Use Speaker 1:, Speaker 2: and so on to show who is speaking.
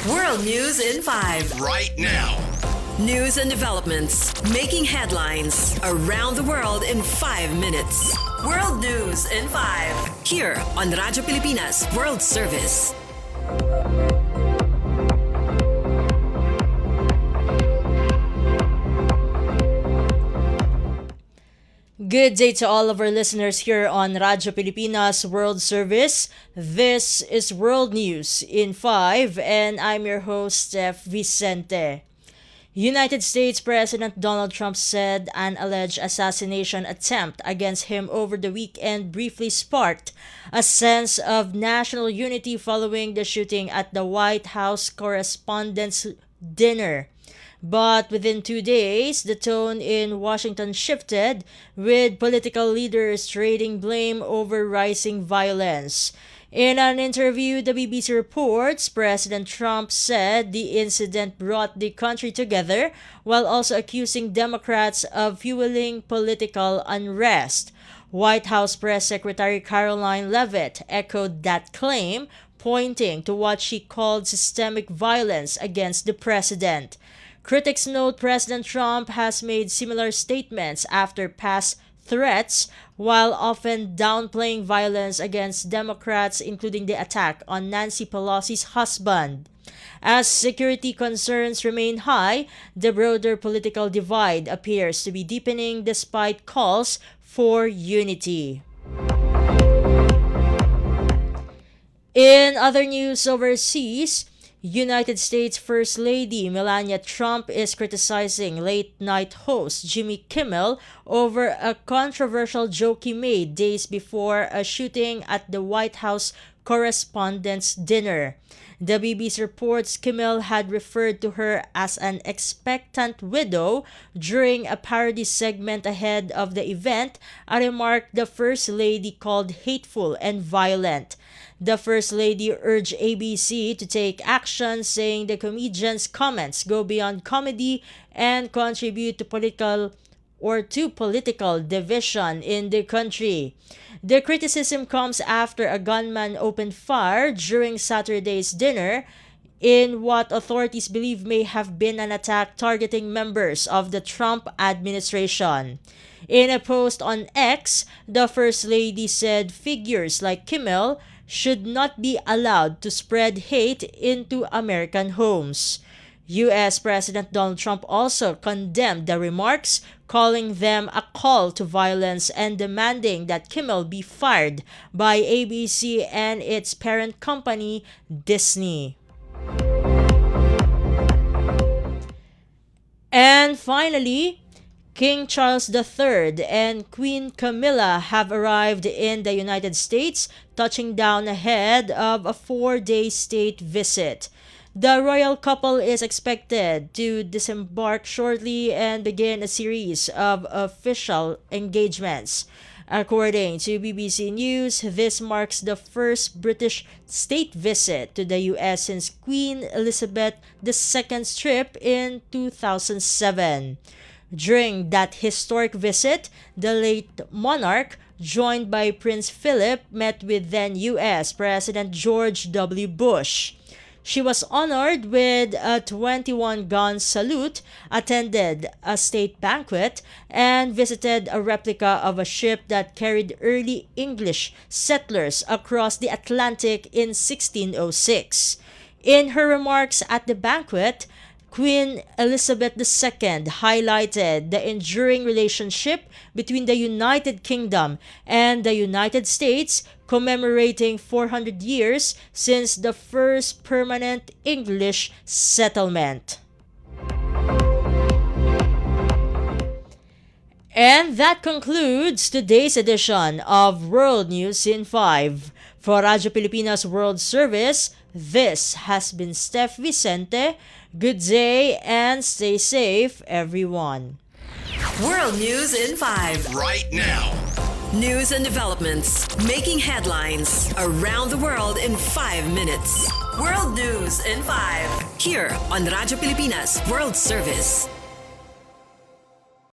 Speaker 1: World News in 5.
Speaker 2: Right now.
Speaker 1: News and developments making headlines around the world in 5 minutes. World News in 5. Here on Radyo Pilipinas World Service.
Speaker 3: Good day to all of our listeners here on Radyo Pilipinas World Service. This is World News in 5 and I'm your host, Steph Vicente. United States President Donald Trump said an alleged assassination attempt against him over the weekend briefly sparked a sense of national unity following the shooting at the White House Correspondents' Dinner. But within 2 days, the tone in Washington shifted, with political leaders trading blame over rising violence. In an interview, the BBC reports, President Trump said the incident brought the country together while also accusing Democrats of fueling political unrest. White House Press Secretary Caroline Leavitt echoed that claim, pointing to what she called systemic violence against the president. Critics note President Trump has made similar statements after past threats, while often downplaying violence against Democrats, including the attack on Nancy Pelosi's husband. As security concerns remain high, the broader political divide appears to be deepening despite calls for unity. In other news overseas, United States First Lady Melania Trump is criticizing late-night host Jimmy Kimmel over a controversial joke he made days before a shooting at the White House Correspondents' Dinner. The BBC reports Kimmel had referred to her as an expectant widow during a parody segment ahead of the event, a remark the First Lady called hateful and violent. The First Lady urged ABC to take action, saying the comedian's comments go beyond comedy and contribute to political division in the country. The criticism comes after a gunman opened fire during Saturday's dinner in what authorities believe may have been an attack targeting members of the Trump administration. In a post on X, the First Lady said figures like Kimmel should not be allowed to spread hate into American homes. U.S. President Donald Trump also condemned the remarks, calling them a call to violence and demanding that Kimmel be fired by ABC and its parent company, Disney. And finally, King Charles III and Queen Camilla have arrived in the United States, touching down ahead of a 4-day state visit. The royal couple is expected to disembark shortly and begin a series of official engagements. According to BBC News, this marks the first British state visit to the US since Queen Elizabeth II's trip in 2007. During that historic visit, the late monarch, joined by Prince Philip, met with then U.S. President George W. Bush. She was honored with a 21-gun salute, attended a state banquet, and visited a replica of a ship that carried early English settlers across the Atlantic in 1606. In her remarks at the banquet, Queen Elizabeth II highlighted the enduring relationship between the United Kingdom and the United States, commemorating 400 years since the first permanent English settlement. And that concludes today's edition of World News in 5. For Radyo Pilipinas World Service, this has been Steph Vicente. Good day and stay safe, everyone.
Speaker 1: World News in 5.
Speaker 2: Right now.
Speaker 1: News and developments making headlines around the world in 5 minutes. World News in 5. Here on Radyo Pilipinas World Service.